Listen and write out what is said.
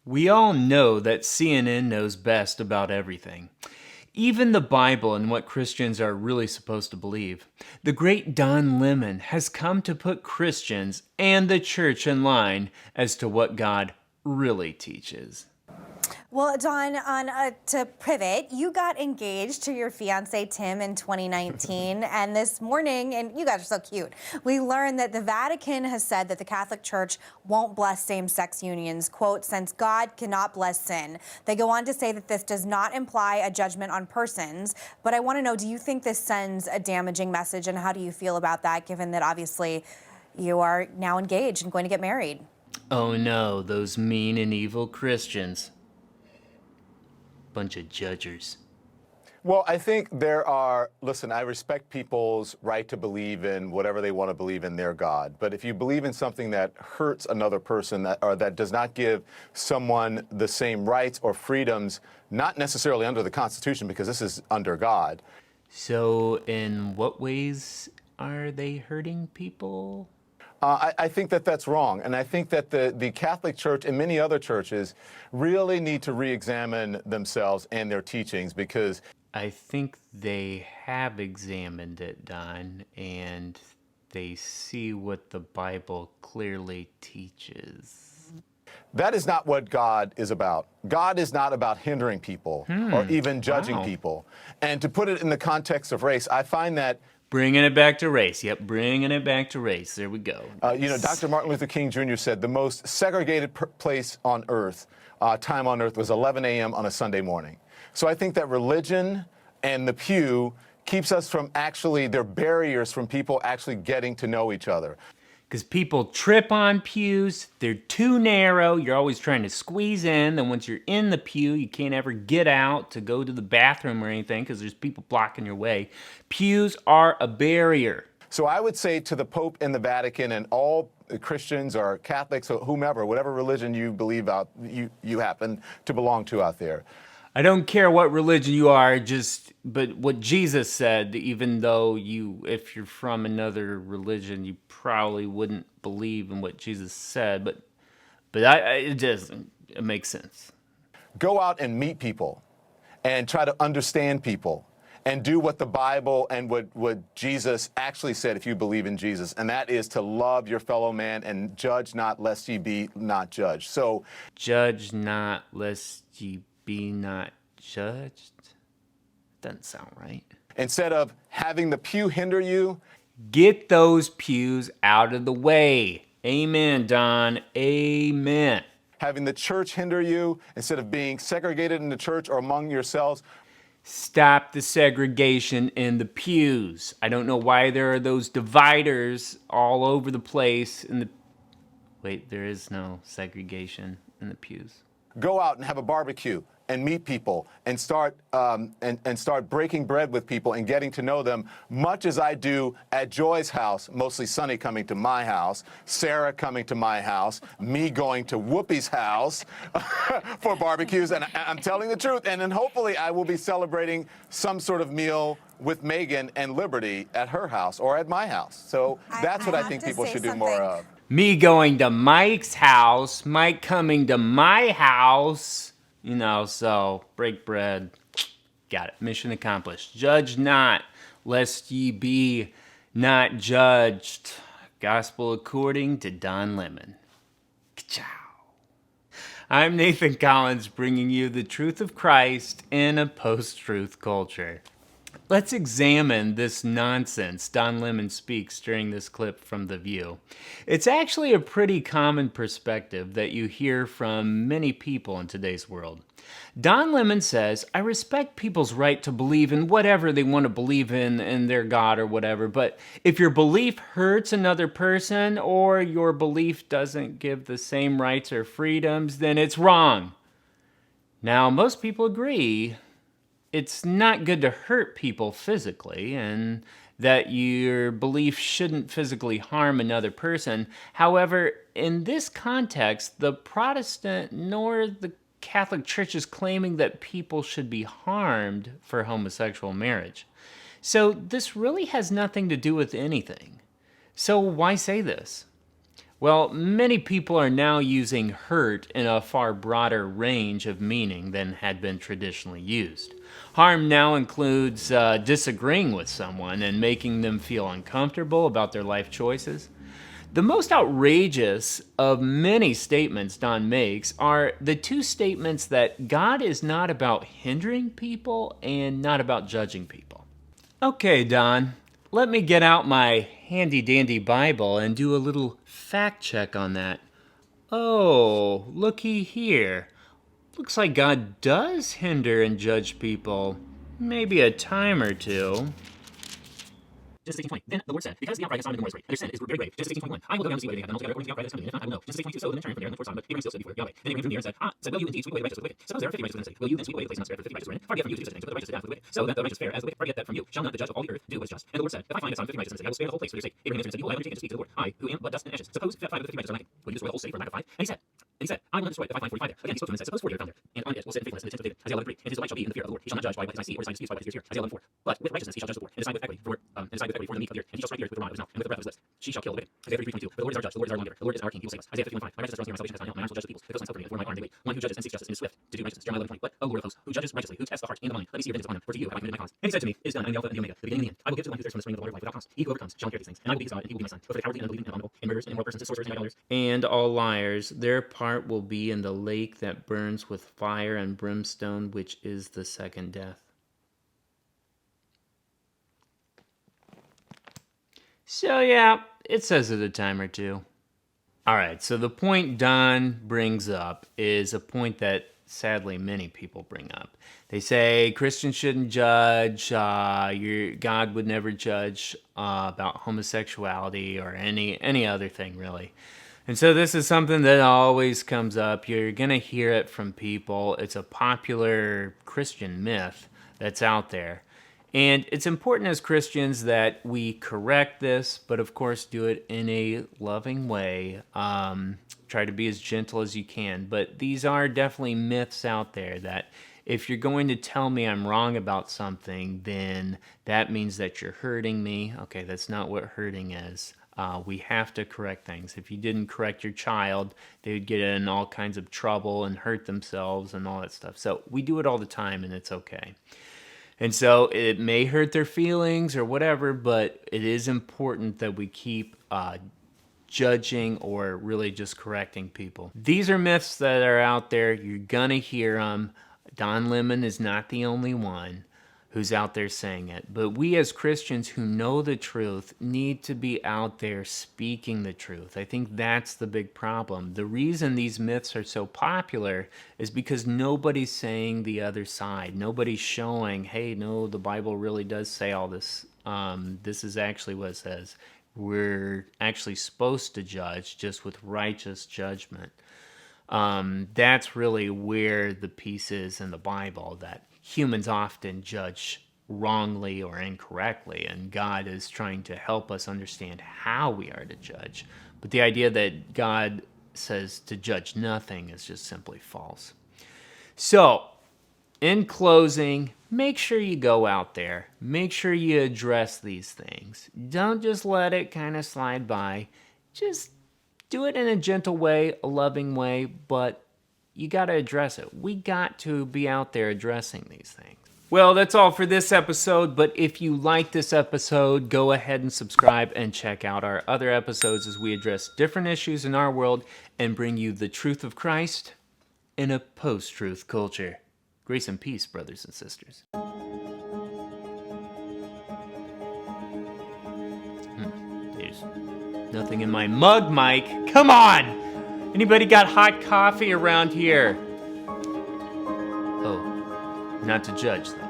We all know that CNN knows best about everything. Even the Bible and what Christians are really supposed to believe. The great Don Lemon has come to put Christians and the church in line as to what God really teaches. Well, Don, to pivot, you got engaged to your fiance Tim in 2019, and this morning, and you guys are so cute, we learned that the Vatican has said that the Catholic Church won't bless same-sex unions, quote, since God cannot bless sin. They go on to say that this does not imply a judgment on persons, but I want to know, do you think this sends a damaging message, and how do you feel about that, given that obviously you are now engaged and going to get married? Oh no, those mean and evil Christians. Bunch of judgers. Well, I think listen, I respect people's right to believe in whatever they want to believe in their God. But if you believe in something that hurts another person or that does not give someone the same rights or freedoms, not necessarily under the Constitution, because this is under God. So in what ways are they hurting people? I think that that's wrong. And I think that the Catholic Church and many other churches really need to re-examine themselves and their teachings, because I think they have examined it, Don, and they see what the Bible clearly teaches. that is not what God is about. God is not about hindering people or even judging people. And to put it in the context of race, I find that Bringing it back to race. Yep, bringing it back to race. There we go. Dr. Martin Luther King Jr. said the most segregated place on earth, time on earth, was 11 a.m. on a Sunday morning. So I think that religion and the pew keeps us from they're barriers from people actually getting to know each other. Because people trip on pews, they're too narrow, you're always trying to squeeze in, then once you're in the pew, you can't ever get out to go to the bathroom or anything because there's people blocking your way. Pews are a barrier. So I would say to the Pope and the Vatican and all Christians or Catholics or whomever, whatever religion you believe you happen to belong to out there, I don't care what religion you are, but what Jesus said, even though if you're from another religion, you probably wouldn't believe in what Jesus said, but it makes sense. Go out and meet people and try to understand people and do what the Bible and what Jesus actually said if you believe in Jesus, and that is to love your fellow man and judge not lest ye be not judged. So judge not lest ye be not judged? Doesn't sound right. Instead of having the pew hinder you, get those pews out of the way. Amen, Don. Amen. Having the church hinder you, instead of being segregated in the church or among yourselves. Stop the segregation in the pews. I don't know why there are those dividers all over the place. Wait, there is no segregation in the pews. Go out and have a barbecue and meet people and start breaking bread with people and getting to know them, much as I do at Joy's house, mostly Sunny coming to my house, Sarah coming to my house, me going to Whoopi's house for barbecues, and I'm telling the truth. And then hopefully I will be celebrating some sort of meal with Megan and Liberty at her house or at my house. So that's what I think people should do more of. Me going to Mike's house, Mike coming to my house. So break bread. Got it. Mission accomplished. Judge not, lest ye be not judged. Gospel according to Don Lemon. Ka-chow. I'm Nathan Collins, bringing you the truth of Christ in a post-truth culture. Let's examine this nonsense Don Lemon speaks during this clip from The View. It's actually a pretty common perspective that you hear from many people in today's world. Don Lemon says, I respect people's right to believe in whatever they want to believe in their God or whatever, but if your belief hurts another person or your belief doesn't give the same rights or freedoms, then it's wrong. Now, most people agree it's not good to hurt people physically, and that your belief shouldn't physically harm another person. However, in this context, the Protestant nor the Catholic Church is claiming that people should be harmed for homosexual marriage. So this really has nothing to do with anything. So why say this? Well, many people are now using hurt in a far broader range of meaning than had been traditionally used. Harm now includes disagreeing with someone and making them feel uncomfortable about their life choices. The most outrageous of many statements Don makes are the two statements that God is not about hindering people and not about judging people. Okay, Don, let me get out my handy-dandy Bible and do a little fact check on that. Oh, looky here. Looks like God does hinder and judge people. Maybe a time or two. Genesis 16:20. Then the Lord said, because the upright have signed in the Lord's rate, and their sin is very grave. Genesis 16:21. I will go down to see whether they have done altogether according to the upright that has come to me. If not, I will know. Genesis 16:22. So then turn from there and look for Sodom, but Abraham still stood before Yahweh. Then Abraham drew near and said, will you indeed sweep away the righteous with the wicked? Suppose there are 50 righteous within the city. Will you then sweep away the place and not spare for 50 righteous within it? Far be it from you to do such things, but the righteous sit down for the wicked. So that the righteous fare as the wicked. Far be it that from you. Shall not the judge of all the earth do what is just? And the Lord said, if I find a son of 50 righteous in the city, I will spare the whole place for your sake. Abraham answered and said, behold, I will take and speak to the Lord. I, who am but dust and ashes. Suppose 5 of the 50 righteous are lacking. Will you destroy the whole city for lack of 5? And he said, I will not destroy it if I find 45 there. Again he spoke to him and said, suppose 40 are found there. And on it will sit in faithfulness in the tent of David. Isaiah 11:3. And his delight shall be in the fear of the Lord. He shall not judge by what his eyes see, or decide disputes by what his ears hear. Isaiah 11:4. But with righteousness he shall judge the poor, and decide with equity for the meek of the earth. And he shall strike the earth with the rod of his mouth, and with the breath of his lips she shall kill the wicked. Isaiah 33:22. But the Lord is our judge, the Lord is our lawgiver, the Lord is our king, he will save us. Isaiah 51:5. My righteousness runs near, my salvation has found out, my arms will judge the peoples. If those hands help me, before my arm they wait. One who judges and seeks justice and is swift to do righteousness. Jeremiah 11:20. But, O Lord of hosts, who judges righteously, who tests the heart and the mind, let me see your vengeance upon them, for to you have I committed my cause. And he said to me, it is done, I am the Alpha and the Omega, the beginning and the end. I will give to the one who thirsts from the spring of the water of life without cost. He who overcomes shall inherit these things, and I will be his God, and he will be my son. But for the cowardly and unbelieving and abominable, and murderers and immoral persons and sorcerers and idolaters, and all liars, their part will be in the lake that burns with fire and brimstone, which is the second death. So yeah, it says it a time or two. Alright, so the point Don brings up is a point that sadly many people bring up. They say Christians shouldn't judge, God would never judge about homosexuality or any other thing really. And so this is something that always comes up. You're going to hear it from people. It's a popular Christian myth that's out there. And it's important as Christians that we correct this, but of course do it in a loving way. Try to be as gentle as you can. But these are definitely myths out there that if you're going to tell me I'm wrong about something, then that means that you're hurting me. Okay, that's not what hurting is. We have to correct things. If you didn't correct your child, they would get in all kinds of trouble and hurt themselves and all that stuff. So we do it all the time, and it's okay. And so it may hurt their feelings or whatever, but it is important that we keep judging or really just correcting people. These are myths that are out there. You're going to hear them. Don Lemon is not the only one who's out there saying it. But we as Christians who know the truth need to be out there speaking the truth. I think that's the big problem. The reason these myths are so popular is because nobody's saying the other side. Nobody's showing, hey, no, the Bible really does say all this. This is actually what it says. We're actually supposed to judge just with righteous judgment. That's really where the piece is in the Bible, that humans often judge wrongly or incorrectly, and God is trying to help us understand how we are to judge. But the idea that God says to judge nothing is just simply false. So, in closing, make sure you go out there. Make sure you address these things. Don't just let it kind of slide by. Just do it in a gentle way, a loving way, but you got to address it. We got to be out there addressing these things. Well, that's all for this episode, but if you like this episode, go ahead and subscribe and check out our other episodes as we address different issues in our world and bring you the truth of Christ in a post-truth culture. Grace and peace, brothers and sisters. There's nothing in my mug, Mike. Come on! Anybody got hot coffee around here? Oh, not to judge, though.